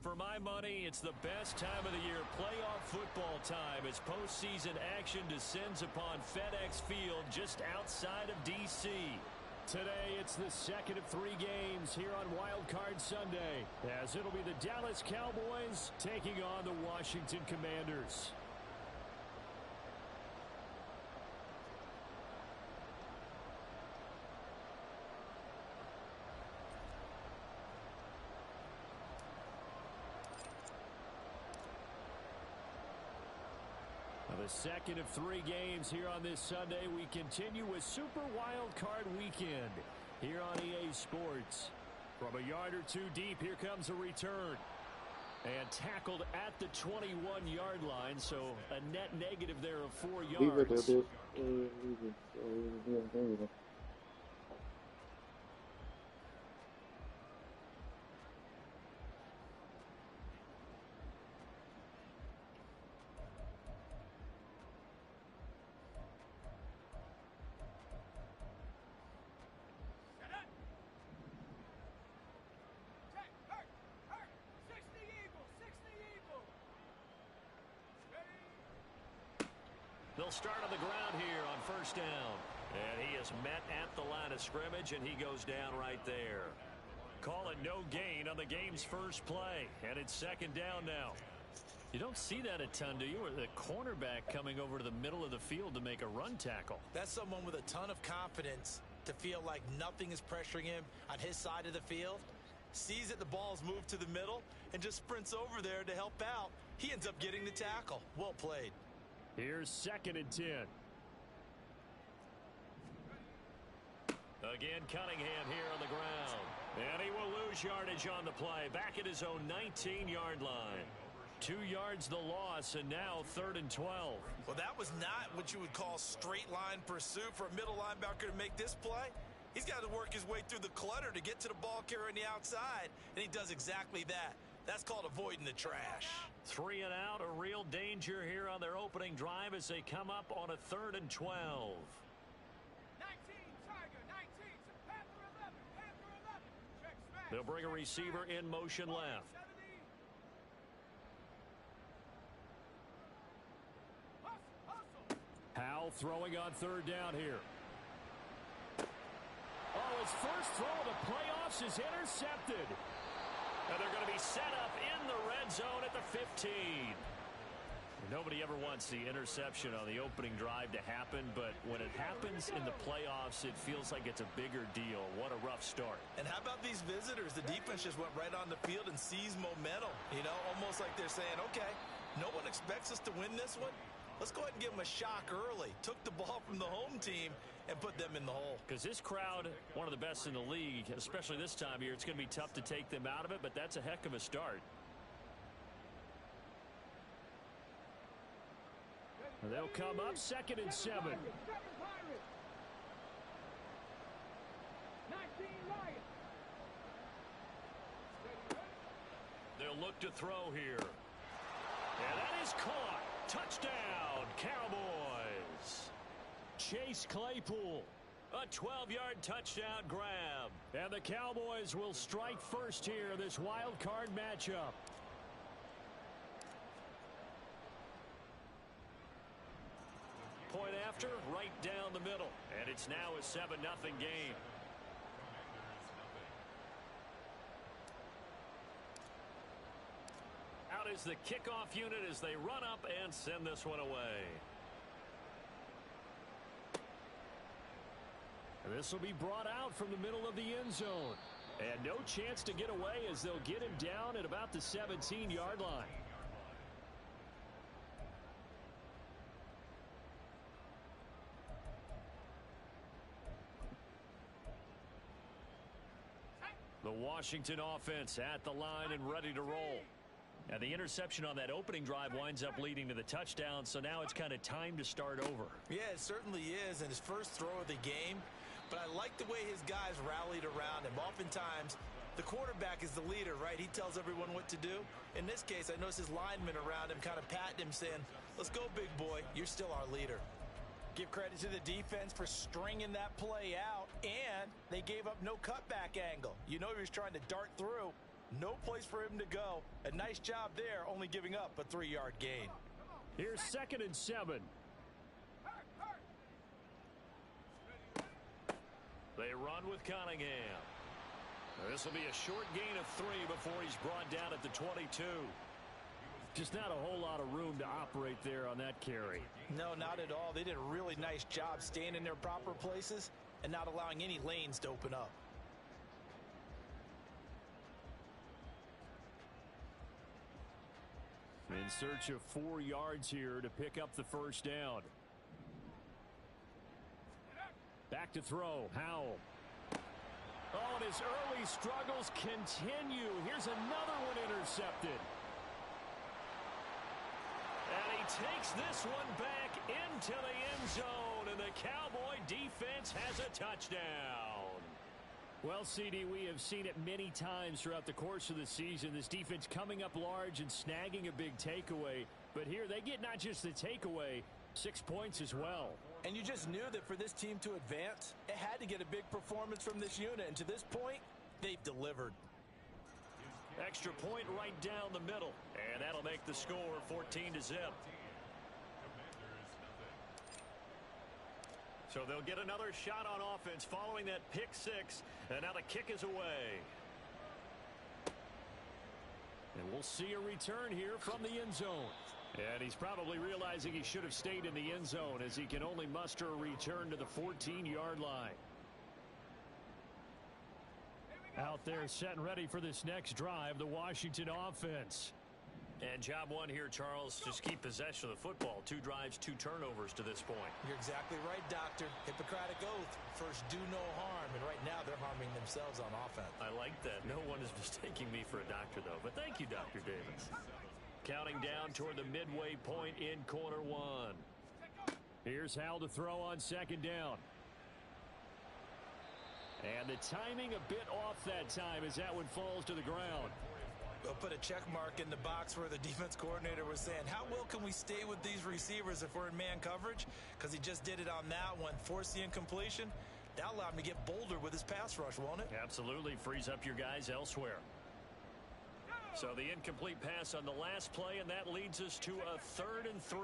For my money, it's the best time of the year, playoff football time, as postseason action descends upon FedEx Field just outside of D.C. Today, it's the second of 3 games here on Wild Card Sunday, as it'll be the Dallas Cowboys taking on the Washington Commanders. The second of 3 games here on this Sunday. We continue with Super Wild Card Weekend here on EA Sports. From a yard or 2 deep, here comes a return. And tackled at the 21-yard line, so a net negative there of 4 yards. They'll start on the ground here on first down. And he is met at the line of scrimmage, and he goes down right there. Call it no gain on the game's first play. And it's second down now. You don't see that a ton, do you? Or the cornerback coming over to the middle of the field to make a run tackle. That's someone with a ton of confidence to feel like nothing is pressuring him on his side of the field. Sees that the ball's moved to the middle and just sprints over there to help out. He ends up getting the tackle. Well played. Here's second and 10. Again, Cunningham here on the ground. And he will lose yardage on the play. Back at his own 19-yard line. 2 yards the loss, and now 3rd and 12. Well, that was not what you would call straight line pursuit for a middle linebacker to make this play. He's got to work his way through the clutter to get to the ball carrier on the outside, and he does exactly that. That's called avoiding the trash. 3 and out, a real danger here on their opening drive as they come up on a 3rd and 12. 19, Tiger, 19, Panther 11, Panther 11. Check smash. They'll bring a receiver in motion left. 70. Hustle. Howell throwing on 3rd down here. Oh, his first throw of the playoffs is intercepted. And they're going to be set up in the red zone at the 15. Nobody ever wants the interception on the opening drive to happen, but when it happens in the playoffs, it feels like it's a bigger deal. What a rough start. And how about these visitors? The defense just went right on the field and seized momentum. You know, almost like they're saying, okay, no one expects us to win this one. Let's go ahead and give them a shock early. Took the ball from the home team and put them in the hole. Because this crowd, one of the best in the league, especially this time of year, it's going to be tough to take them out of it, but that's a heck of a start. And they'll come up 2nd and 7. 19 Lions. They'll look to throw here. And that is caught. Touchdown, Cowboys. Chase Claypool. A 12-yard touchdown grab. And the Cowboys will strike first here in this wild card matchup. Point after, right down the middle. And it's now a 7-0 game. Out is the kickoff unit as they run up and send this one away. And this will be brought out from the middle of the end zone. And no chance to get away as they'll get him down at about the 17-yard line. The Washington offense at the line and ready to roll. Now the interception on that opening drive winds up leading to the touchdown, so now it's kind of time to start over. Yeah, it certainly is, and his first throw of the game. But I like the way his guys rallied around him. Oftentimes, the quarterback is the leader, right? He tells everyone what to do. In this case, I noticed his linemen around him kind of patting him, saying, let's go, big boy. You're still our leader. Give credit to the defense for stringing that play out, and they gave up no cutback angle. You know he was trying to dart through. No place for him to go. A nice job there, only giving up a 3-yard gain. Here's 2nd and 7. They run with Cunningham. This will be a short gain of 3 before he's brought down at the 22. Just not a whole lot of room to operate there on that carry. No, not at all. They did a really nice job staying in their proper places and not allowing any lanes to open up. In search of 4 yards here to pick up the first down. Back to throw. Howell. Oh, and his early struggles continue. Here's another one intercepted. And he takes this one back into the end zone, and the Cowboy defense has a touchdown. Well, CD, we have seen it many times throughout the course of the season. This defense coming up large and snagging a big takeaway. But here they get not just the takeaway, 6 points as well. And you just knew that for this team to advance, it had to get a big performance from this unit. And to this point, they've delivered. Extra point right down the middle. And that'll make the score 14-0. So they'll get another shot on offense following that pick 6. And now the kick is away. And we'll see a return here from the end zone. And he's probably realizing he should have stayed in the end zone as he can only muster a return to the 14-yard line. Out there set and ready for this next drive, the Washington offense. And job one here, Charles, just keep possession of the football. 2 drives, 2 turnovers to this point. You're exactly right, Doctor. Hippocratic oath. First, do no harm. And right now, they're harming themselves on offense. I like that. No one is mistaking me for a doctor, though. But thank you, Dr. Davis. Counting down toward the midway point in quarter 1. Here's Howell to throw on 2nd down. And the timing a bit off that time as that one falls to the ground. We'll put a check mark in the box where the defense coordinator was saying, how well can we stay with these receivers if we're in man coverage? Because he just did it on that one, forced the incompletion. That allowed him to get bolder with his pass rush, won't it? Absolutely. Frees up your guys elsewhere. So the incomplete pass on the last play, and that leads us to a 3rd and 3.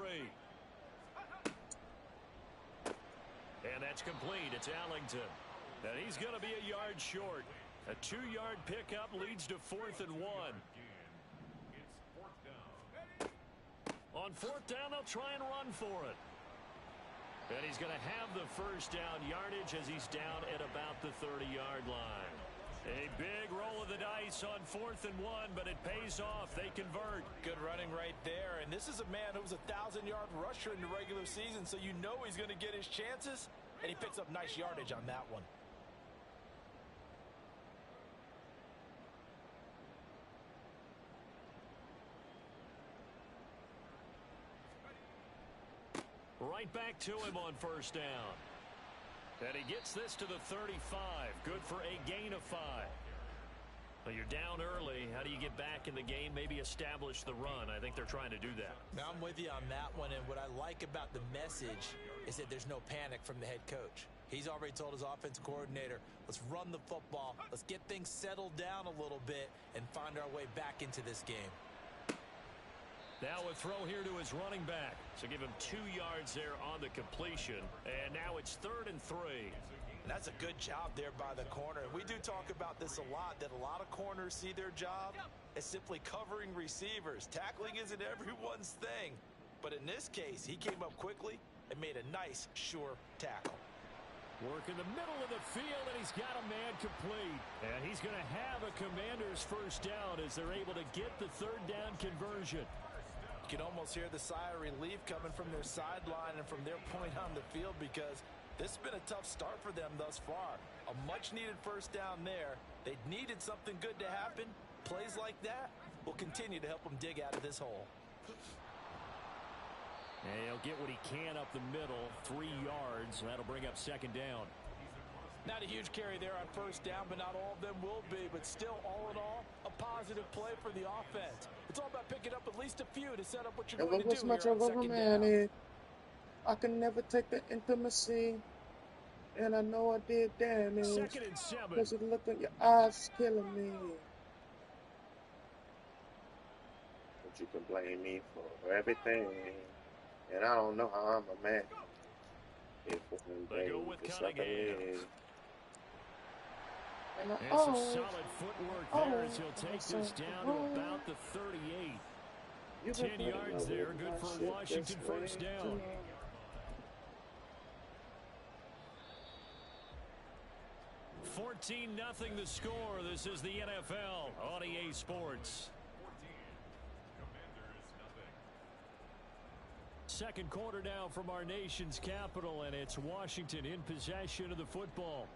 And that's complete. It's Allington. And he's going to be a yard short. A 2-yard pickup leads to 4th and 1. On 4th down, they'll try and run for it. And he's going to have the first down yardage as he's down at about the 30-yard line. A big roll of the dice on 4th and 1, but it pays off. They convert. Good running right there. And this is a man who was a 1,000-yard rusher in the regular season, so you know he's going to get his chances. And he picks up nice yardage on that one. Right back to him on 1st down. And he gets this to the 35. Good for a gain of 5. Well, you're down early. How do you get back in the game? Maybe establish the run. I think they're trying to do that. Now, I'm with you on that one. And what I like about the message is that there's no panic from the head coach. He's already told his offensive coordinator, let's run the football. Let's get things settled down a little bit and find our way back into this game. Now a throw here to his running back. So give him 2 yards there on the completion. And now it's 3rd and 3. And that's a good job there by the corner. We do talk about this a lot, that a lot of corners see their job as simply covering receivers. Tackling isn't everyone's thing. But in this case, he came up quickly and made a nice, sure tackle. Work in the middle of the field, and he's got a man complete. And he's going to have a Commander's first down as they're able to get the 3rd down conversion. You can almost hear the sigh of relief coming from their sideline and from their point on the field because this has been a tough start for them thus far. A much-needed first down there. They needed something good to happen. Plays like that will continue to help them dig out of this hole. And he'll get what he can up the middle, 3 yards. That'll bring up 2nd down. Not a huge carry there on 1st down, but not all of them will be. But still, all in all, a positive play for the offense. It's all about picking up at least a few to set up what you're going to do here on 2nd down. I can never take the intimacy, and I know I did damage. 2nd and 7. Because the look in your eyes killing me. but you can blame me for everything. And I don't know how I'm a man. If one They day go with just like a Cunningham. leg. And And some solid footwork there as he'll take this down to about the 38. you 10 yards there, good for a Washington first down. 14-0 the score. This is the NFL on EA Sports. Second quarter now from our nation's capital, and it's Washington in possession of the football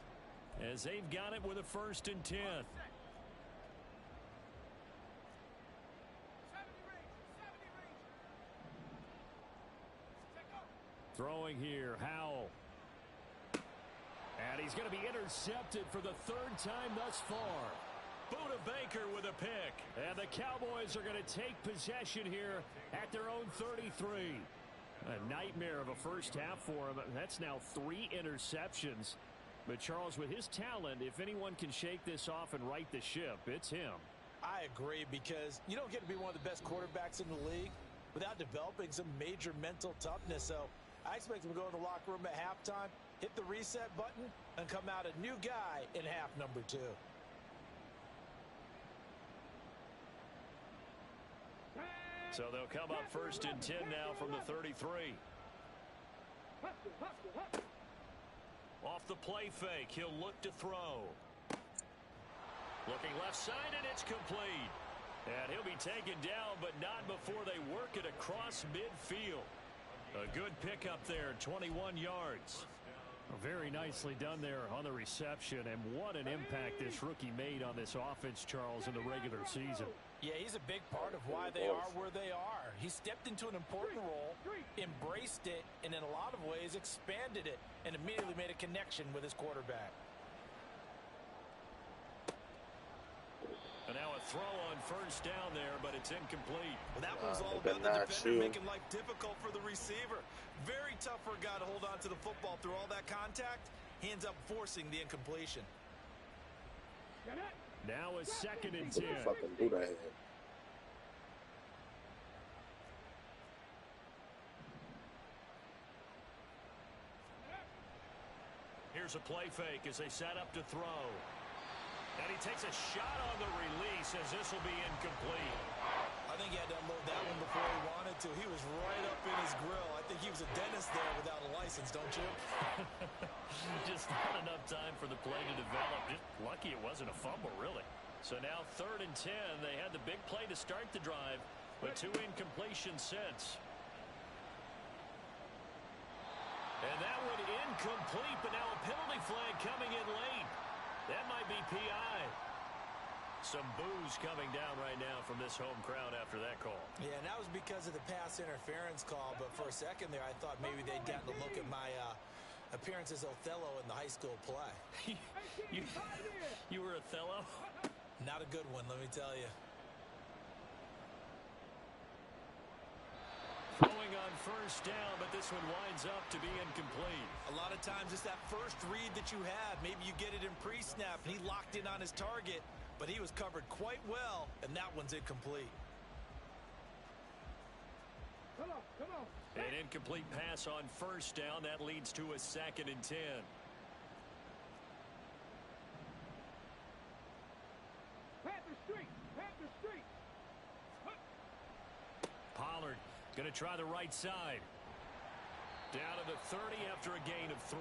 as they've got it with a 1st and 10. Throwing here, Howell. And he's going to be intercepted for the 3rd time thus far. Buda Baker with a pick. And the Cowboys are going to take possession here at their own 33. A nightmare of a first half for him. That's now 3 interceptions. But Charles, with his talent, if anyone can shake this off and right the ship, it's him. I agree, because you don't get to be one of the best quarterbacks in the league without developing some major mental toughness. So I expect him to go in the locker room at halftime, hit the reset button, and come out a new guy in half number 2. So they'll come up 1st and 10 now from the 33. Off the play fake, he'll look to throw. Looking left side, and it's complete. And he'll be taken down, but not before they work it across midfield. A good pickup there, 21 yards. Very nicely done there on the reception, and what an impact this rookie made on this offense, Charles, in the regular season. Yeah, he's a big part of why they are where they are. He stepped into an important role, embraced it, and in a lot of ways expanded it, and immediately made a connection with his quarterback. And now a throw on 1st down there, but it's incomplete. Well, that was all about the defender making life difficult for the receiver. Very tough for a guy to hold on to the football through all that contact. He ends up forcing the incompletion. Now a 2nd and 10. Fucking do that. Here's a play fake as they set up to throw. And he takes a shot on the release as this will be incomplete. I think he had to unload that one before he wanted to. He was right up in his grill. I think he was a dentist there without a license, don't you? Just not enough time for the play to develop. Just lucky it wasn't a fumble, really. So now 3rd and 10. They had the big play to start the drive, but 2 incompletions since. And that one incomplete, but now a penalty flag coming in late. That might be PI. Some boos coming down right now from this home crowd after that call. Yeah, and that was because of the pass interference call, but for a second there I thought maybe they'd gotten a look at my appearance as Othello in the high school play. You were Othello? Not a good one, let me tell you. Throwing on 1st down, but this one winds up to be incomplete. A lot of times it's that first read that you have. Maybe you get it in pre-snap, and he locked in on his target, but he was covered quite well, and that one's incomplete. Come on. An incomplete pass on 1st down. That leads to a 2nd and 10. Panther Street. Pollard going to try the right side. Down to the 30 after a gain of 3.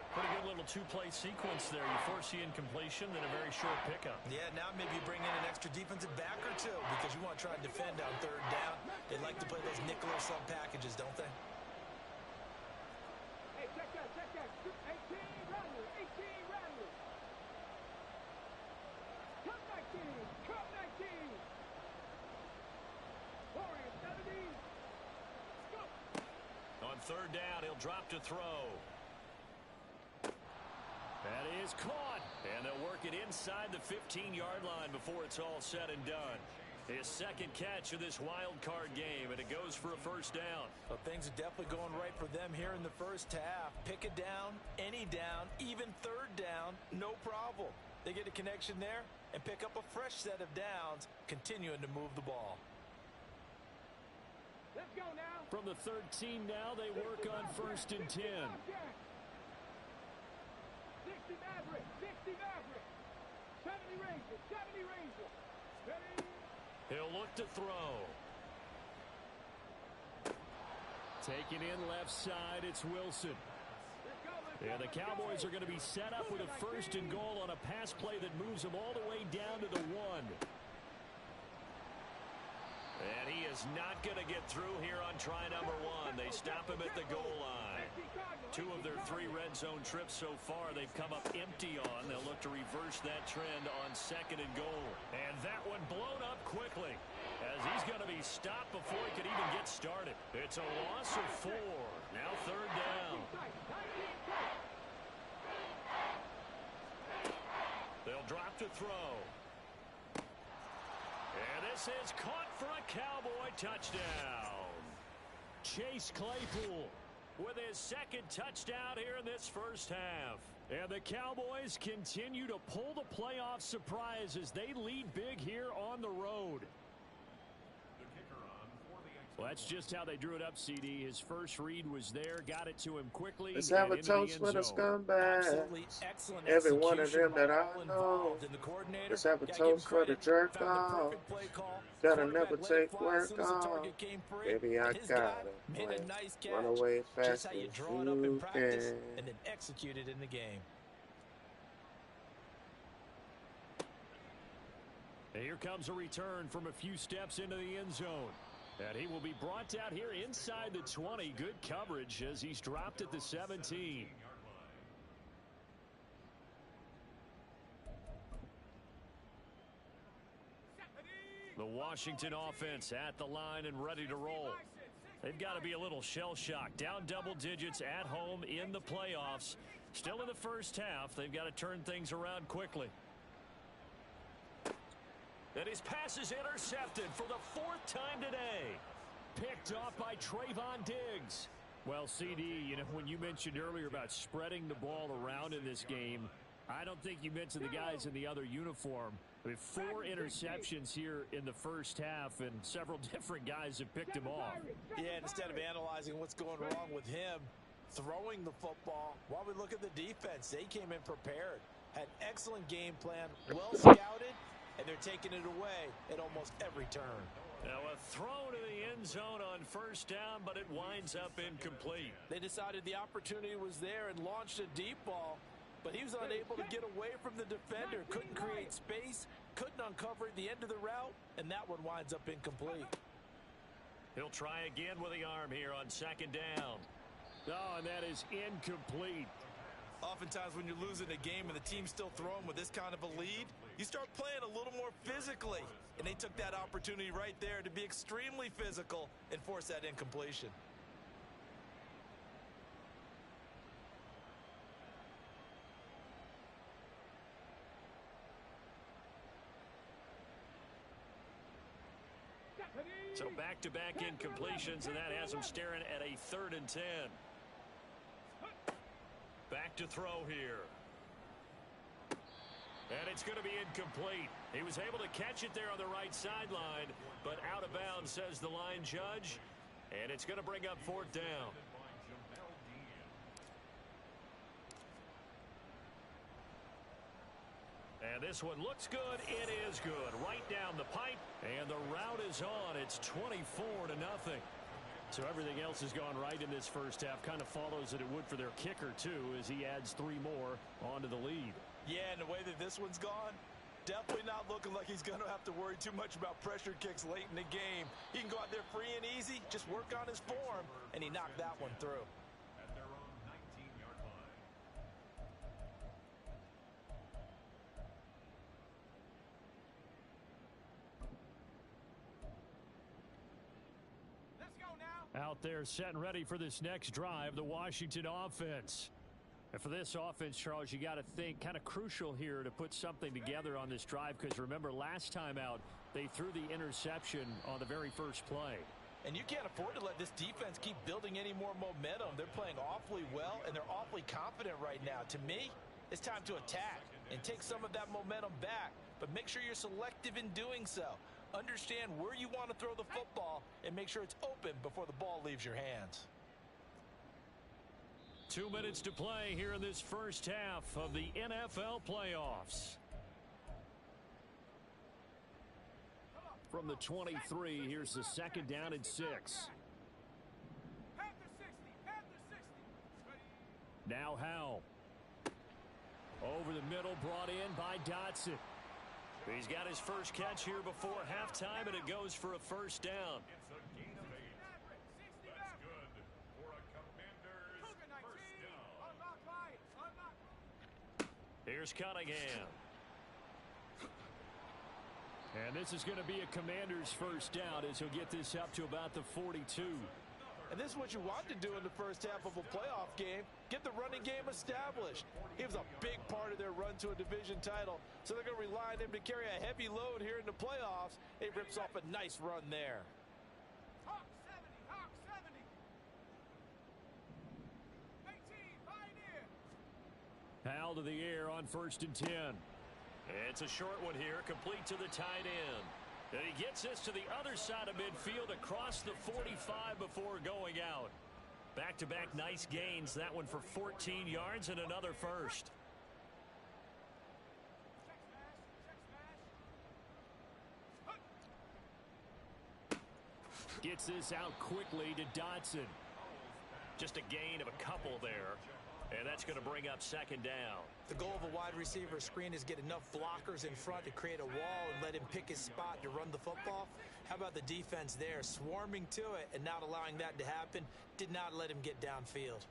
Pretty good little 2-play sequence there. You force the incompletion, then a very short pickup. Yeah, now maybe you bring in an extra defensive back or 2 because you want to try and defend on 3rd down. They like to play those nickel or sub packages, don't they? Hey, check that. 18 Rattler. Come 19. Warriors 70. Let's go. On 3rd down, he'll drop to throw. That is caught. And they'll work it inside the 15-yard line before it's all said and done. His 2nd catch of this wild card game, and it goes for a 1st down. Well, things are definitely going right for them here in the first half. Pick a down, any down, even 3rd down, no problem. They get a connection there and pick up a fresh set of downs, continuing to move the ball. Let's go now. From the 13 now, they work on 1st and 10. 60 Maverick. 60 Maverick. 70 Rangers. 70 Rangers. Ready? He'll look to throw. Taking in left side, it's Wilson. Yeah, the Cowboys are going to be set up with a 1st and goal on a pass play that moves them all the way down to the 1. And he is not going to get through here on try number 1. They stop him at the goal line. 2 of their 3 red zone trips so far they've come up empty on. They'll look to reverse that trend on 2nd and goal. And that one blown up quickly as he's going to be stopped before he could even get started. It's a loss of 4. Now 3rd down. They'll drop to throw. And this is caught for a Cowboy touchdown. Chase Claypool with his 2nd touchdown here in this first half. And the Cowboys continue to pull the playoff surprise as they lead big here on the road. Well, that's just how they drew it up, CD. His first read was there, got it to him quickly. Let's have a toast for the scumbags. Absolutely excellent Every one of them that I all know. involved. And the coordinator, Let's have a gotta give him toast for the credit. jerk Found the off. perfect play call. Gotta never Quarterback let it take fly as work soon as the off. target came free, Baby, I and his guy got it. made a nice catch. Run away Just fast how you as draw it up in you practice can. and then execute it in the game. Here comes a return from a few steps into the end zone. And he will be brought down here inside the 20. Good coverage as he's dropped at the 17. The Washington offense at the line and ready to roll. They've got to be a little shell-shocked. Down double digits at home in the playoffs. Still in the first half. They've got to turn things around quickly. And his pass is intercepted for the 4th time today. Picked off by Trayvon Diggs. Well, CD, you know, when you mentioned earlier about spreading the ball around in this game, I don't think you mentioned the guys in the other uniform. I mean, 4 interceptions here in the first half, and several different guys have picked him off. Yeah, and instead of analyzing what's going wrong with him throwing the football, while we look at the defense, they came in prepared, had excellent game plan, well scouted, and they're taking it away at almost every turn. Now a throw to the end zone on 1st down, but it winds up incomplete. They decided the opportunity was there and launched a deep ball, but he was unable to get away from the defender, couldn't create space, couldn't uncover the end of the route, and that one winds up incomplete. He'll try again with the arm here on 2nd down. Oh, and that is incomplete. Oftentimes when you're losing a game and the team's still throwing with this kind of a lead, you start playing a little more physically. And they took that opportunity right there to be extremely physical and force that incompletion. So back-to-back incompletions, and that has them staring at a 3rd and 10. Back to throw here. And it's going to be incomplete. He was able to catch it there on the right sideline, but out of bounds, says the line judge. And it's going to bring up 4th down. And this one looks good. It is good. Right down the pipe. And the route is on. It's 24-0. So everything else has gone right in this first half. Kind of follows that it would for their kicker, too, as he adds 3 more onto the lead. Yeah, and the way that this one's gone, definitely not looking like he's going to have to worry too much about pressure kicks late in the game. He can go out there free and easy, just work on his form, and he knocked that one through. At their own 19-yard line. Let's go now. Out there set and ready for this next drive, the Washington offense. And for this offense, Charles, you got to think kind of crucial here to put something together on this drive, because remember last time out they threw the interception on the very first play. And you can't afford to let this defense keep building any more momentum. They're playing awfully well, and they're awfully confident right now. To me, it's time to attack and take some of that momentum back, but make sure you're selective in doing so. Understand where you want to throw the football and make sure it's open before the ball leaves your hands. 2 minutes to play here in this first half of the NFL playoffs. From the 23, here's the second down and 6. Now Howell. Over the middle, brought in by Dotson. He's got his first catch here before halftime, and it goes for a first down. It's a gain of 8. That's good for a Commanders first down. Here's Cunningham. And this is going to be a Commanders first down as he'll get this up to about the 42. And this is what you want to do in the first half of a playoff game. Get the running game established. He was a big part of their run to a division title, so they're going to rely on him to carry a heavy load here in the playoffs. He rips off a nice run there. Hawk 70, Hawk 70. 18, Pioneer. Howell to the air on 1st and 10. It's a short one here, complete to the tight end. And he gets this to the other side of midfield across the 45 before going out. Back-to-back nice gains. That one for 14 yards and another first. Gets this out quickly to Dotson. Just a gain of a couple there. And that's going to bring up second down. The goal of a wide receiver screen is get enough blockers in front to create a wall and let him pick his spot to run the football. How about the defense there, swarming to it and not allowing that to happen? Did not let him get downfield.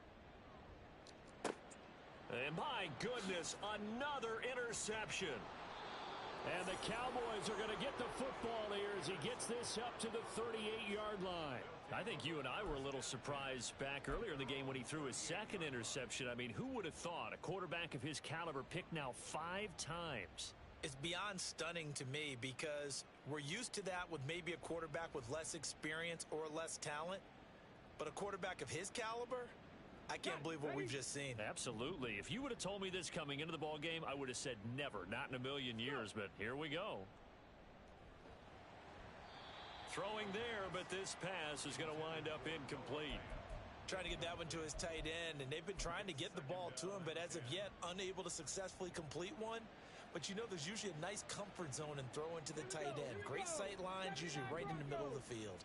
And my goodness, another interception. And the Cowboys are going to get the football here as he gets this up to the 38-yard line. I think you and I were a little surprised back earlier in the game when he threw his second interception. I mean, who would have thought a quarterback of his caliber picked now 5 times? It's beyond stunning to me because we're used to that with maybe a quarterback with less experience or less talent. But a quarterback of his caliber, I can't believe what we've just seen. Absolutely. If you would have told me this coming into the ball game, I would have said never, not in a million years. But here we go. Throwing there, but this pass is going to wind up incomplete. Trying to get that one to his tight end, and they've been trying to get the ball to him, but as of yet, unable to successfully complete one. But you know there's usually a nice comfort zone in throwing to the tight end. Great sight lines, usually right in the middle of the field.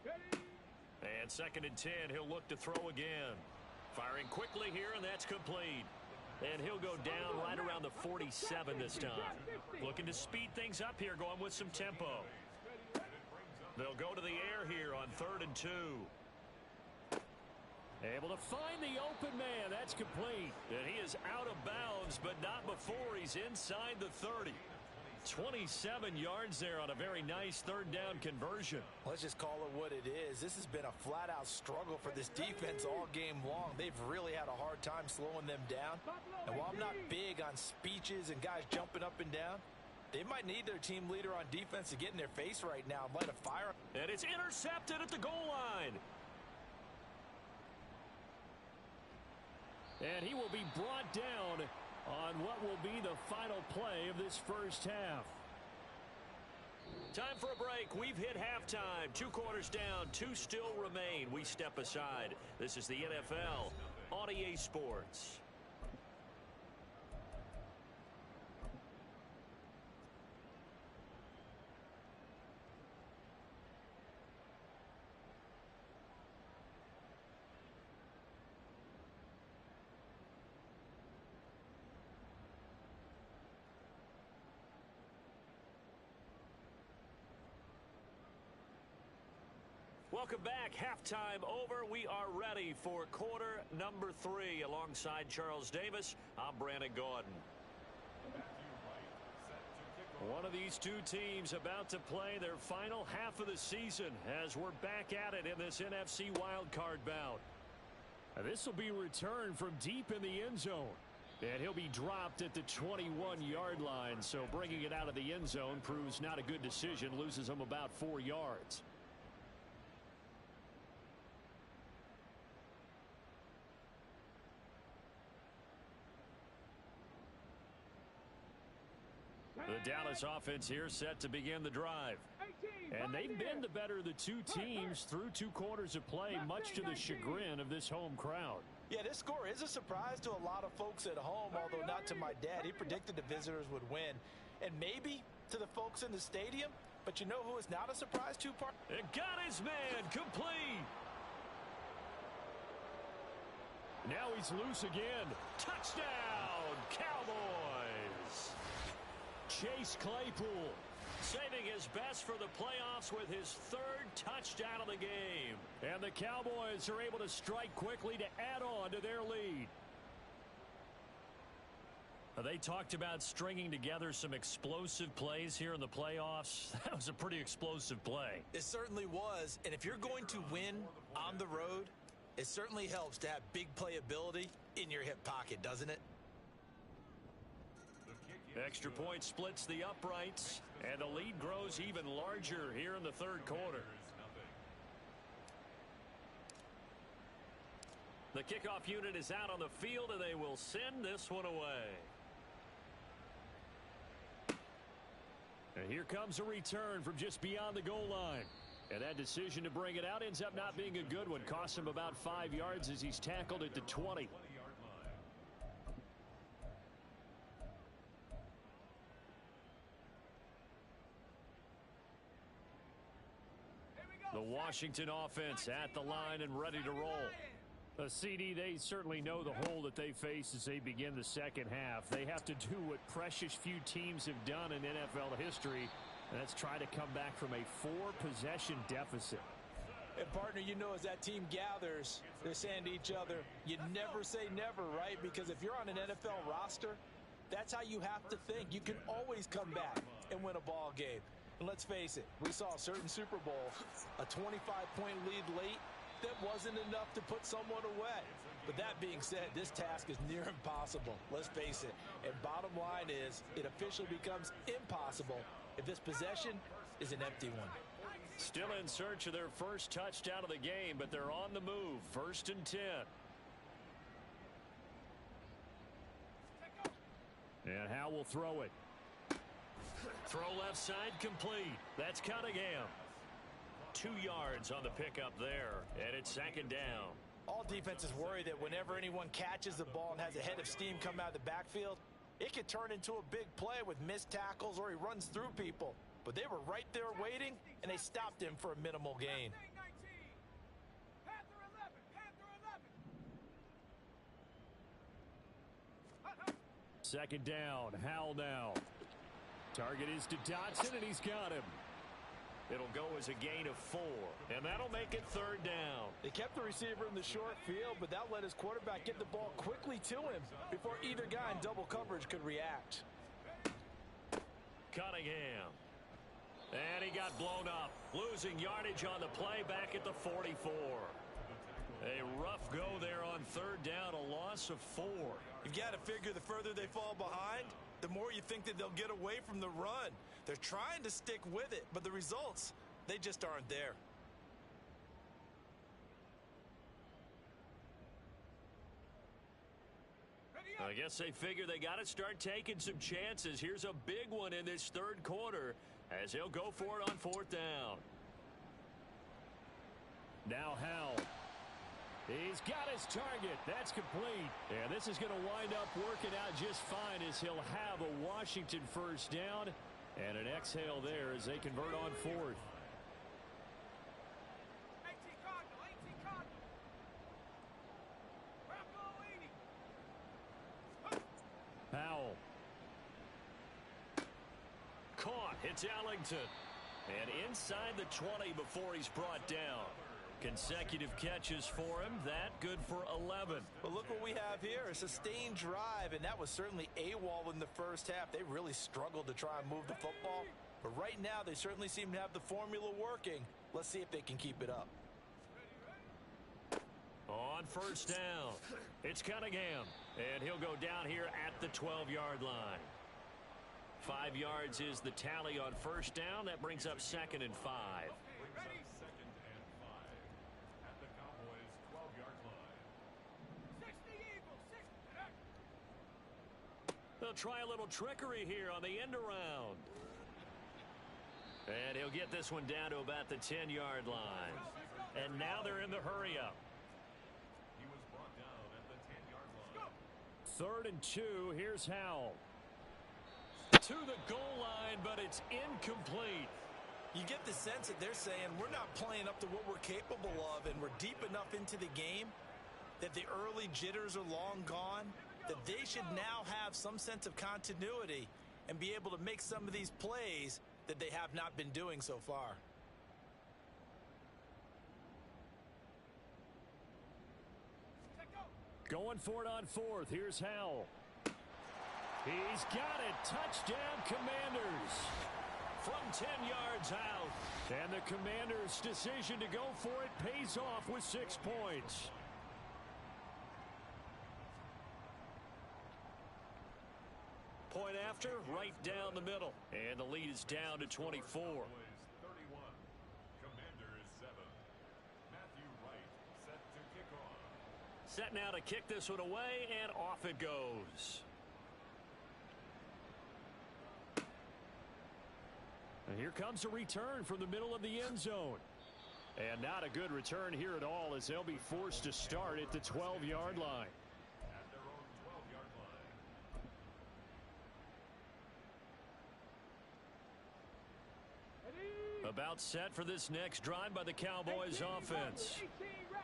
And 2nd and 10, he'll look to throw again. Firing quickly here, and that's complete. And he'll go down right around the 47 this time. Looking to speed things up here, going with some tempo. They'll go to the air here on 3rd and 2. Able to find the open man. That's complete. And he is out of bounds, but not before he's inside the 30. 27 yards there on a very nice 3rd down conversion. Let's just call it what it is. This has been a flat-out struggle for this defense all game long. They've really had a hard time slowing them down. And while I'm not big on speeches and guys jumping up and down, they might need their team leader on defense to get in their face right now and light a fire. And it's intercepted at the goal line. And he will be brought down on what will be the final play of this first half. Time for a break. We've hit halftime. 2 quarters down, 2 still remain. We step aside. This is the NFL on EA Sports. Welcome back. Halftime over. We are ready for quarter number 3. Alongside Charles Davis, I'm Brandon Gordon. One of these 2 teams about to play their final half of the season as we're back at it in this NFC wildcard bout. This will be returned from deep in the end zone. And he'll be dropped at the 21-yard line. So bringing it out of the end zone proves not a good decision. Loses him about 4 yards. The Dallas offense here set to begin the drive. And they've been the better of the two teams through 2 quarters of play, much to the chagrin of this home crowd. Yeah, this score is a surprise to a lot of folks at home, although not to my dad. He predicted the visitors would win. And maybe to the folks in the stadium, but you know who is not a surprise to? It got his man complete. Now he's loose again. Touchdown, Cowboys. Chase Claypool saving his best for the playoffs with his 3rd touchdown of the game. And the Cowboys are able to strike quickly to add on to their lead. They talked about stringing together some explosive plays here in the playoffs. That was a pretty explosive play. It certainly was. And if you're going to win on the road, it certainly helps to have big playability in your hip pocket, doesn't it? Extra point splits the uprights, and the lead grows even larger here in the 3rd quarter. The kickoff unit is out on the field, and they will send this one away. And here comes a return from just beyond the goal line. And that decision to bring it out ends up not being a good one. Costs him about 5 yards as he's tackled at the 20. The Washington offense at the line and ready to roll. A CD, they certainly know the hole that they face as they begin the second half. They have to do what precious few teams have done in NFL history, and that's try to come back from a 4-possession deficit. And, partner, you know, as that team gathers, they're saying to each other, you never say never, right? Because if you're on an NFL roster, that's how you have to think. You can always come back and win a ball game. And let's face it, we saw a certain Super Bowl, a 25-point lead late, that wasn't enough to put someone away. But that being said, this task is near impossible. Let's face it. And bottom line is, it officially becomes impossible if this possession is an empty one. Still in search of their first touchdown of the game, but they're on the move. 1st and 10. And Howe will throw it. Throw left side complete. That's Cunningham. 2 yards on the pickup there, and it's 2nd down. All defenses worry that whenever anyone catches the ball and has a head of steam come out of the backfield, it could turn into a big play with missed tackles or he runs through people. But they were right there waiting, and they stopped him for a minimal gain. Second down, Howell now. Target is to Dotson, and he's got him. It'll go as a gain of 4, and that'll make it 3rd down. They kept the receiver in the short field, but that let his quarterback get the ball quickly to him before either guy in double coverage could react. Cunningham. And he got blown up, losing yardage on the play back at the 44. A rough go there on 3rd down, a loss of 4. You've got to figure the further they fall behind, the more you think that they'll get away from the run. They're trying to stick with it, but the results, they just aren't there. I guess they figure they got to start taking some chances. Here's a big one in this 3rd quarter as he'll go for it on 4th down. Now Howell. He's got his target. That's complete. And this is going to wind up working out just fine as he'll have a Washington 1st down and an exhale there as they convert on 4th. Powell. Caught. It's Ellington. And inside the 20 before he's brought down. Consecutive catches for him. That good for 11. But look what we have here. A sustained drive, and that was certainly AWOL in the first half. They really struggled to try and move the football. But right now, they certainly seem to have the formula working. Let's see if they can keep it up. On 1st down, it's Cunningham. And he'll go down here at the 12-yard line. 5 yards is the tally on 1st down. That brings up 2nd and 5. The they'll try a little trickery here on the end around. And he'll get this one down to about the 10-yard line. And now they're in the hurry-up. He was brought down at the 10-yard line. 3rd and 2. Here's Howell. To the goal line, but it's incomplete. You get the sense that they're saying we're not playing up to what we're capable of, and we're deep enough into the game that the early jitters are long gone, that they should now have some sense of continuity and be able to make some of these plays that they have not been doing so far. Going for it on 4th. Here's Howell. He's got it. Touchdown, Commanders. From 10 yards out. And the Commanders' decision to go for it pays off with 6 points. Point after, right down the middle. And the lead is down to 24. 31. Commanders 7. Matthew Wright set to kick off. Set now to kick this one away, and off it goes. And here comes a return from the middle of the end zone. And not a good return here at all, as they'll be forced to start at the 12-yard line. At their own 12-yard line. About set for this next drive by the Cowboys offense.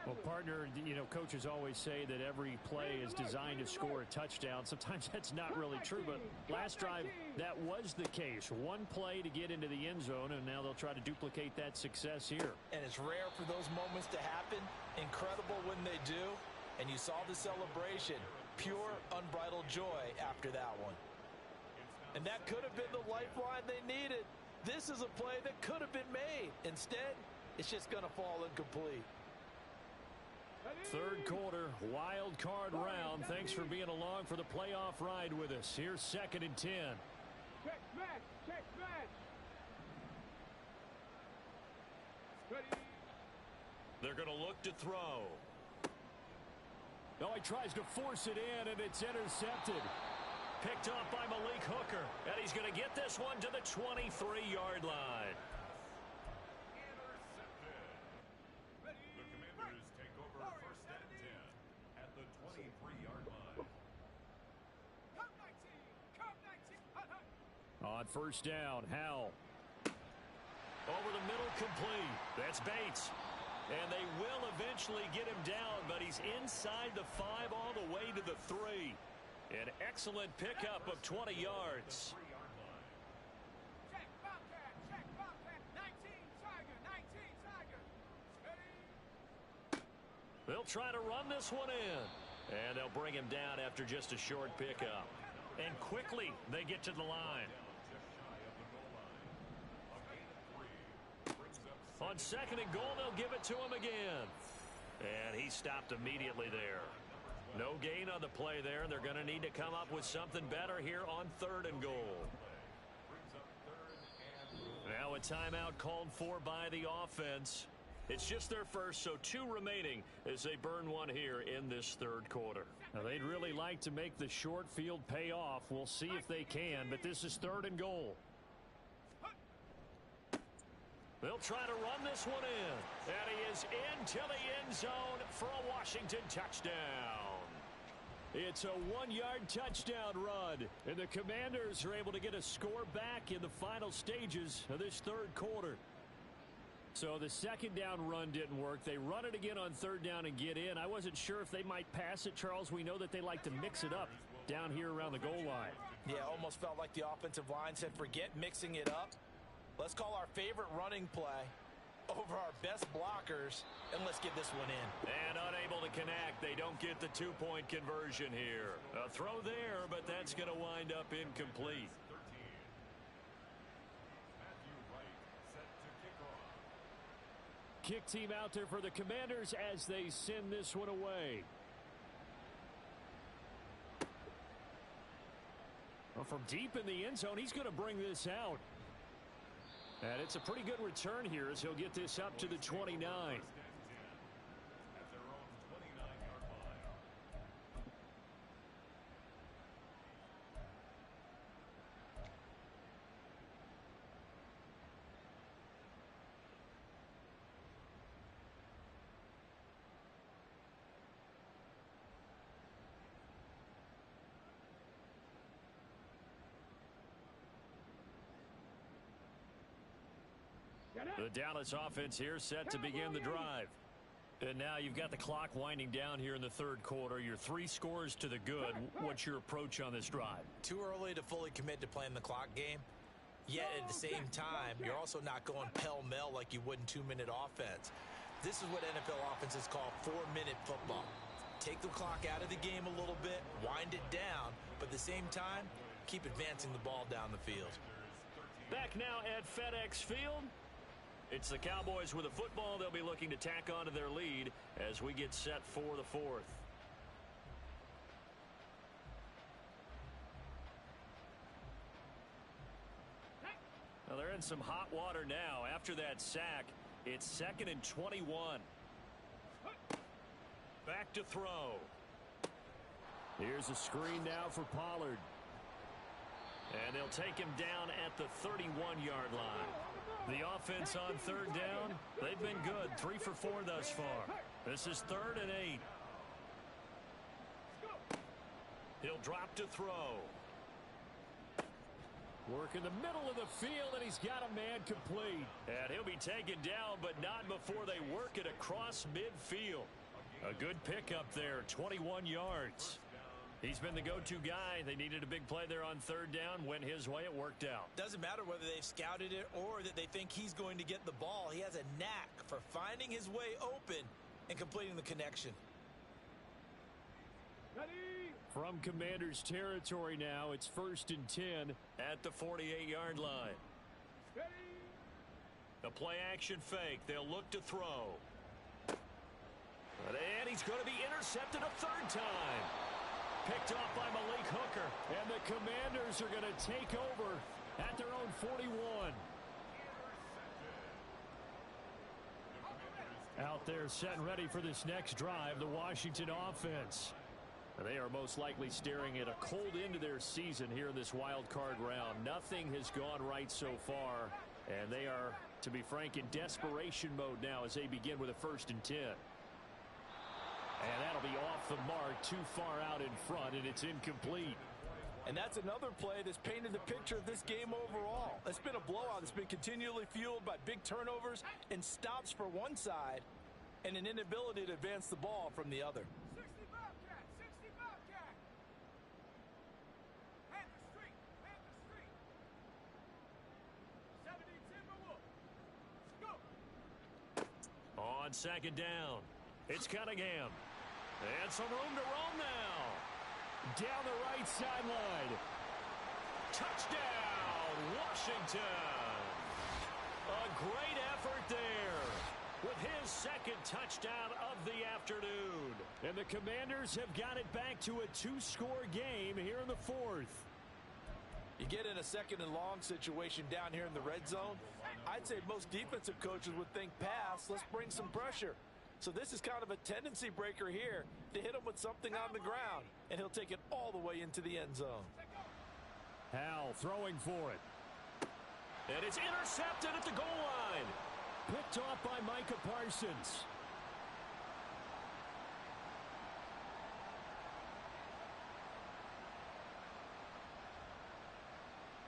Well, partner, you know, coaches always say that every play is designed to score a touchdown. Sometimes that's not really true, but last drive, that was the case. One play to get into the end zone, and now they'll try to duplicate that success here. And it's rare for those moments to happen. Incredible when they do. And you saw the celebration. Pure, unbridled joy after that one. And that could have been the lifeline they needed. This is a play that could have been made. Instead, it's just going to fall incomplete. 3rd quarter, wild card round. Thanks for being along for the playoff ride with us. Here's 2nd and 10. Check match. Check match. Ready. They're going to look to throw. Oh, he tries to force it in, and it's intercepted. Picked up by Malik Hooker. And he's going to get this one to the 23-yard line. On 1st down, Howell. Over the middle, complete. That's Bates. And they will eventually get him down, but he's inside the 5 all the way to the 3. An excellent pickup of 20 yards. Check Bobcat. Check Bobcat. 19 Tiger. 19 Tiger. Ready. They'll try to run this one in. And they'll bring him down after just a short pickup. And quickly, they get to the line. On 2nd and goal, they'll give it to him again. And he stopped immediately there. No gain on the play there. They're going to need to come up with something better here on 3rd and goal. Now a timeout called for by the offense. It's just their first, so 2 remaining as they burn one here in this 3rd quarter. Now, they'd really like to make the short field pay off. We'll see if they can, but this is 3rd and goal. They'll try to run this one in. And he is into the end zone for a Washington touchdown. It's a 1-yard touchdown run. And the Commanders are able to get a score back in the final stages of this 3rd quarter. So the 2nd down run didn't work. They run it again on 3rd down and get in. I wasn't sure if they might pass it, Charles. We know that they like to mix it up down here around the goal line. Yeah, almost felt like the offensive line said, forget mixing it up. Let's call our favorite running play over our best blockers, and let's get this one in. And unable to connect. They don't get the 2-point conversion here. A throw there, but that's going to wind up incomplete. Kick team out there for the Commanders as they send this one away. Well, from deep in the end zone, he's going to bring this out. And it's a pretty good return here as he'll get this up to the 29. The Dallas offense here set to begin the drive. And now you've got the clock winding down here in the third quarter. You're 3 scores to the good. What's your approach on this drive? Too early to fully commit to playing the clock game. Yet at the same time, you're also not going pell-mell like you would in 2-minute offense. This is what NFL offenses call 4-minute football. Take the clock out of the game a little bit, wind it down, but at the same time, keep advancing the ball down the field. Back now at FedEx Field. It's the Cowboys with a football. They'll be looking to tack onto their lead as we get set for the fourth. Now they're in some hot water now. After that sack, it's 2nd and 21. Back to throw. Here's a screen now for Pollard. And they'll take him down at the 31-yard line. The offense on third down, they've been good. 3 for 4 thus far. This is 3rd and 8. He'll drop to throw. Work in the middle of the field, and he's got a man complete. And he'll be taken down, but not before they work it across midfield. A good pickup there, 21 yards. He's been the go-to guy. They needed a big play there on third down. Went his way. It worked out. Doesn't matter whether they've scouted it or that they think he's going to get the ball. He has a knack for finding his way open and completing the connection. From Commander's territory now, it's 1st and 10 at the 48-yard line. The play-action fake. They'll look to throw. And he's going to be intercepted a 3rd time. Picked off by Malik Hooker. And the Commanders are going to take over at their own 41. Out there set and ready for this next drive, the Washington offense. And they are most likely staring at a cold end to their season here in this wild card round. Nothing has gone right so far. And they are, to be frank, in desperation mode now as they begin with a 1st and 10. And that'll be off the mark, too far out in front, and it's incomplete. And that's another play that's painted the picture of this game overall. It's been a blowout that's been continually fueled by big turnovers and stops for one side and an inability to advance the ball from the other. 60 Bobcat, 60 Bobcat. Panther Street, Panther Street. 70 Timberwolf. Go. On 2nd down, it's Cunningham. And some room to roam now. Down the right sideline. Touchdown, Washington. A great effort there with his 2nd touchdown of the afternoon. And the Commanders have got it back to a 2-score game here in the 4th. You get in a 2nd and long situation down here in the red zone. I'd say most defensive coaches would think pass. Let's bring some pressure. So this is kind of a tendency breaker here to hit him with something on the ground, and he'll take it all the way into the end zone. Howell throwing for it. And it's intercepted at the goal line. Picked off by Micah Parsons.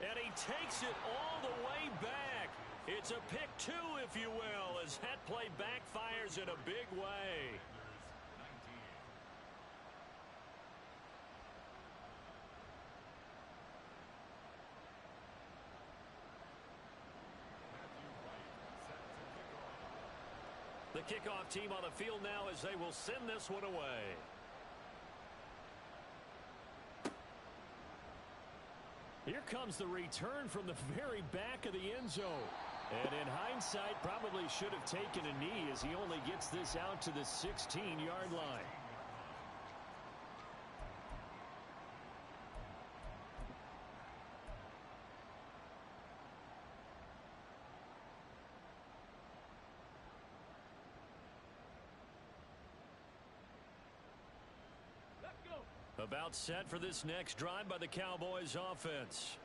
And he takes it all the way back. It's a pick 2, if you will, as that play backfires in a big way. The kickoff team on the field now as they will send this one away. Here comes the return from the very back of the end zone. And in hindsight, probably should have taken a knee as he only gets this out to the 16-yard line. About set for this next drive by the Cowboys offense.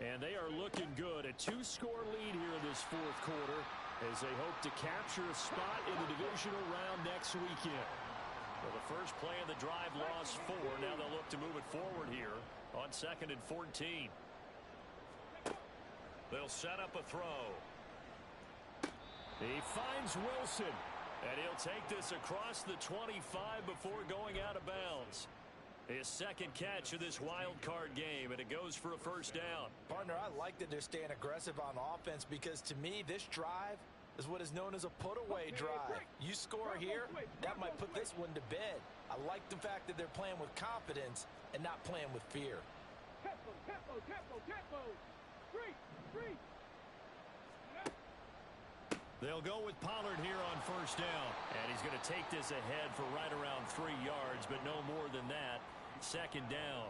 And they are looking good. A 2-score lead here in this 4th quarter as they hope to capture a spot in the divisional round next weekend. Well, the first play of the drive lost 4. Now they'll look to move it forward here on 2nd and 14. They'll set up a throw. He finds Wilson, and he'll take this across the 25 before going out of bounds. His second catch of this wild card game, and it goes for a first down. Partner, I like that they're staying aggressive on offense because to me, this drive is what is known as a put-away drive. You score here, that might put this one to bed. I like the fact that they're playing with confidence and not playing with fear. Tempo. 3. They'll go with Pollard here on first down. And he's going to take this ahead for right around 3 yards, but no more than that. Second down.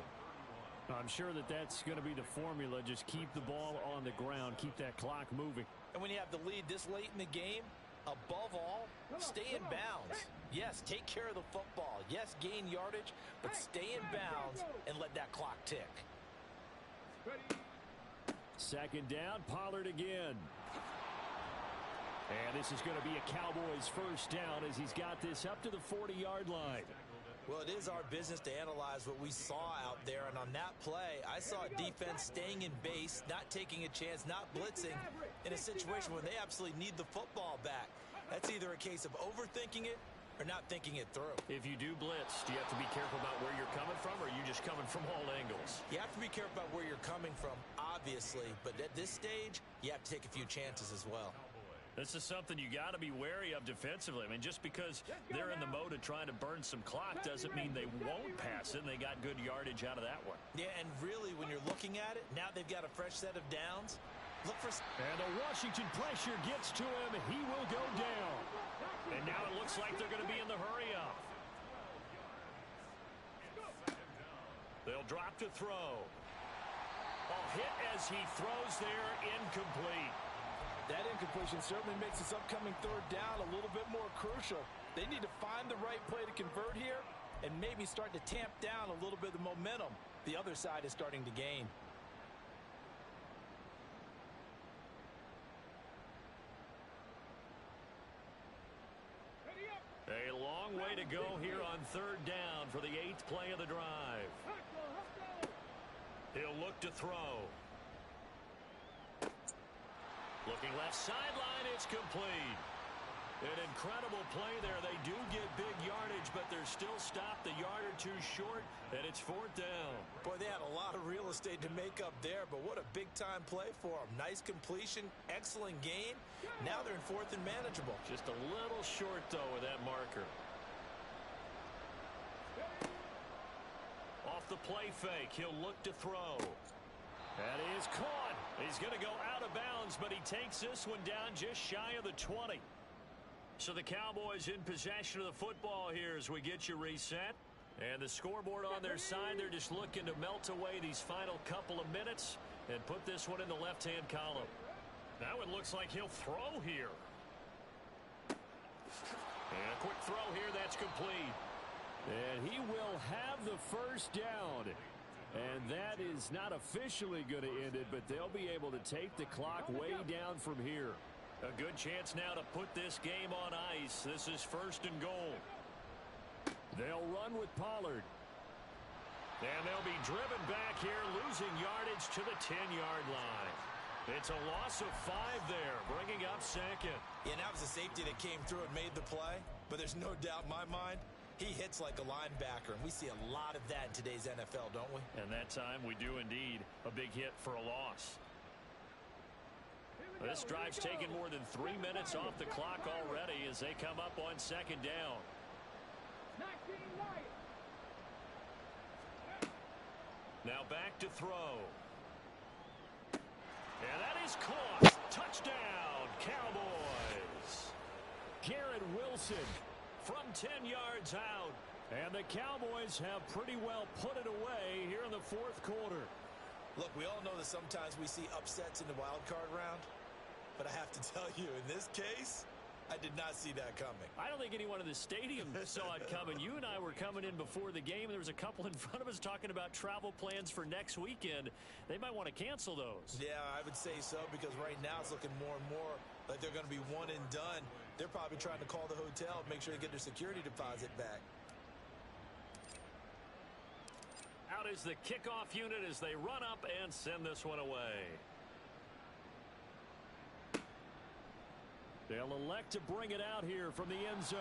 I'm sure that that's going to be the formula. Just keep the ball on the ground. Keep that clock moving. And when you have the lead this late in the game, above all, stay in bounds. Yes, take care of the football. Yes, gain yardage, but stay in bounds and let that clock tick. Second down, Pollard again. And this is going to be a Cowboys first down as he's got this up to the 40-yard line. Well, it is our business to analyze what we saw out there, and on that play, I saw a defense staying in base, not taking a chance, not blitzing, in a situation where they absolutely need the football back. That's either a case of overthinking it or not thinking it through. If you do blitz, do you have to be careful about where you're coming from, or are you just coming from all angles? You have to be careful about where you're coming from, obviously, but at this stage, you have to take a few chances as well. This is something you got to be wary of defensively. I mean, just because they're in the mode of trying to burn some clock doesn't mean they won't pass it, and they got good yardage out of that one. Yeah, and really, when you're looking at it, now they've got a fresh set of downs. Look for... And the Washington pressure gets to him. He will go down. And now it looks like they're going to be in the hurry-up. They'll drop to throw. Hit as he throws there, incomplete. That incompletion certainly makes this upcoming third down a little bit more crucial. They need to find the right play to convert here and maybe start to tamp down a little bit of momentum the other side is starting to gain. A long way to go here on third down for the 8th play of the drive. He'll look to throw. Looking left sideline, it's complete. An incredible play there. They do get big yardage, but they're still stopped a yard or two short, and it's fourth down. Boy, they had a lot of real estate to make up there, but what a big-time play for them. Nice completion, excellent gain. Now they're in fourth and manageable. Just a little short, though, with that marker. Off the play fake, he'll look to throw. That is caught. He's going to go out of bounds, but he takes this one down just shy of the 20. So the Cowboys in possession of the football here as we get you reset. And the scoreboard on their side, they're just looking to melt away these final couple of minutes and put this one in the left-hand column. Now it looks like he'll throw here. And a quick throw here, that's complete. And he will have the first down. And that is not officially going to end it, but they'll be able to take the clock way down from here. A good chance now to put this game on ice. This is first and goal. They'll run with Pollard. And they'll be driven back here, losing yardage to the 10-yard line. It's a loss of 5 there, bringing up second. Yeah, and that was a safety that came through and made the play, but there's no doubt in my mind, he hits like a linebacker, and we see a lot of that in today's NFL, don't we? And that time we do indeed. A big hit for a loss. This drive's taken more than 3 minutes off the clock already as they come up on second down. Now back to throw. And that is caught. Touchdown, Cowboys. Garrett Wilson from 10 yards out. And the Cowboys have pretty well put it away here in the fourth quarter. Look, we all know that sometimes we see upsets in the wild card round. But I have to tell you, in this case, I did not see that coming. I don't think anyone in the stadium saw it coming. You and I were coming in before the game. There was a couple in front of us talking about travel plans for next weekend. They might want to cancel those. Yeah, I would say so, because right now it's looking more and more like they're going to be one and done. They're probably trying to call the hotel and make sure they get their security deposit back. Out is the kickoff unit as they run up and send this one away. They'll elect to bring it out here from the end zone.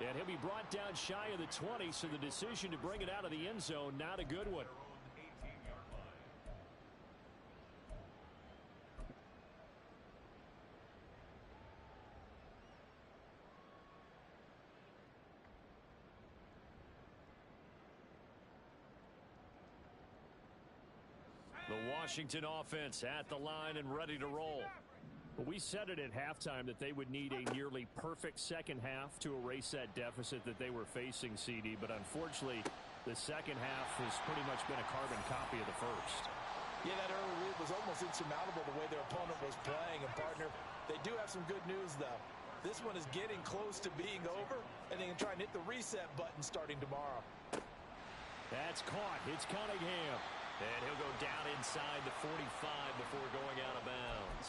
And he'll be brought down shy of the 20, so the decision to bring it out of the end zone, not a good one. The Washington offense at the line and ready to roll. Well, we said it at halftime that they would need a nearly perfect second half to erase that deficit that they were facing, CD. But unfortunately, the second half has pretty much been a carbon copy of the first. Yeah, that early lead was almost insurmountable the way their opponent was playing. And, partner, they do have some good news, though. This one is getting close to being over, and they can try and hit the reset button starting tomorrow. That's caught. It's Cunningham. And he'll go down inside the 45 before going out of bounds.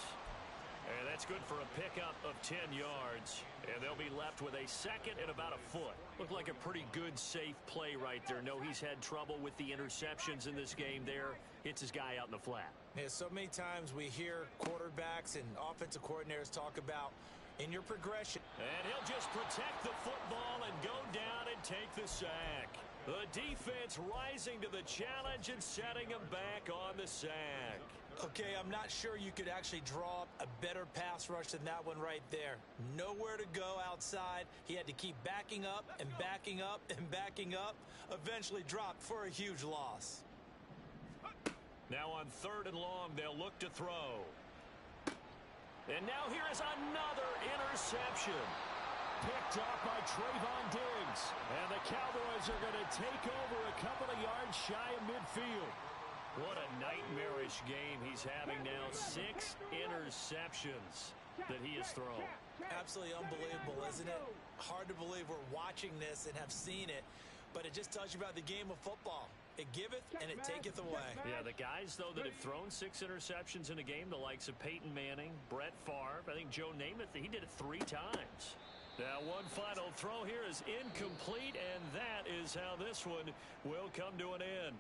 And that's good for a pickup of 10 yards. And they'll be left with a second and about a foot. Looked like a pretty good, safe play right there. No, he's had trouble with the interceptions in this game there. Hits his guy out in the flat. Yeah, so many times we hear quarterbacks and offensive coordinators talk about in your progression. And he'll just protect the football and go down and take the sack. The defense rising to the challenge and setting him back on the sack. Okay, I'm not sure you could actually draw up a better pass rush than that one right there. Nowhere to go outside. He had to keep backing up and backing up and backing up. Eventually dropped for a huge loss. Now on 3rd and long, they'll look to throw. And now here is another interception. Picked up by Trayvon Diggs. And the Cowboys are going to take over a couple of yards shy of midfield. What a nightmarish game he's having now. 6 interceptions that he has thrown. Absolutely unbelievable, isn't it? Hard to believe we're watching this and have seen it, but it just tells you about the game of football. It giveth and it taketh away. Yeah, the guys, though, that have thrown 6 interceptions in a game, the likes of Peyton Manning, Brett Favre, I think Joe Namath, he did it 3 times. Now, one final throw here is incomplete, and that is how this one will come to an end.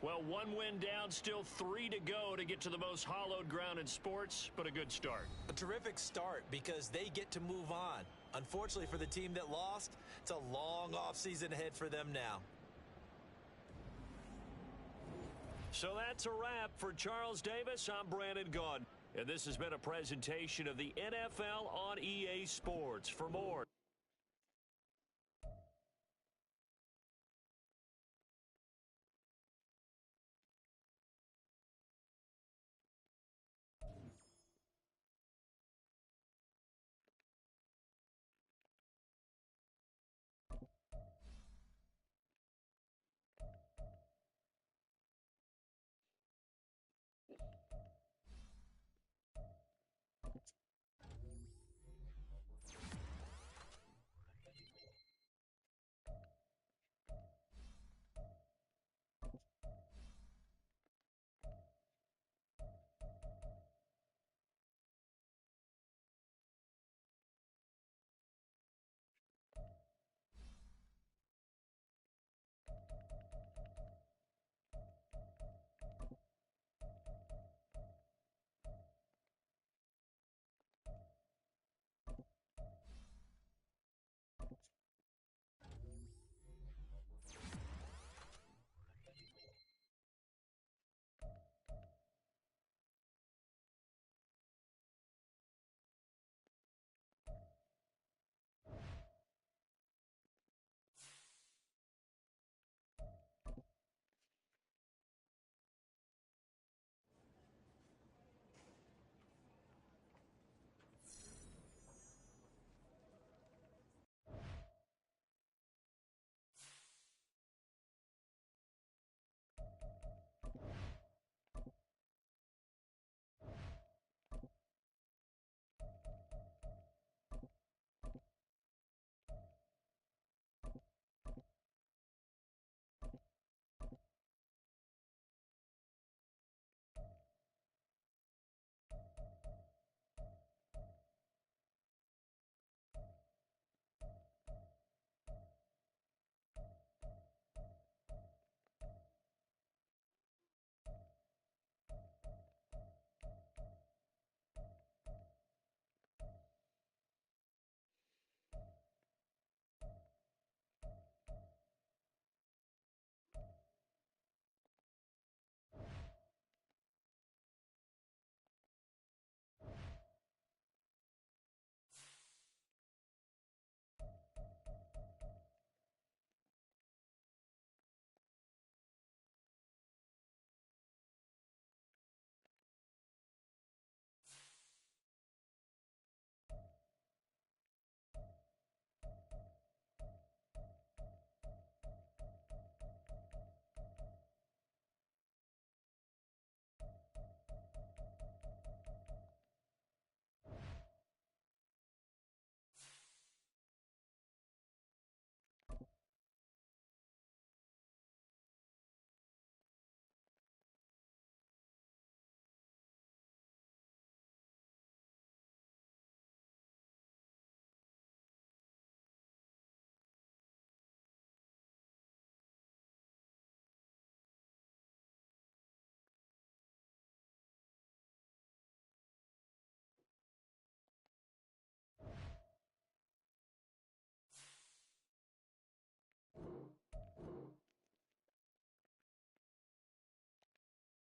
Well, 1 win down, still 3 to go to get to the most hallowed ground in sports, but a good start. A terrific start because they get to move on. Unfortunately for the team that lost, it's a long offseason ahead for them now. So that's a wrap for Charles Davis. I'm Brandon Gaudin, and this has been a presentation of the NFL on EA Sports. For more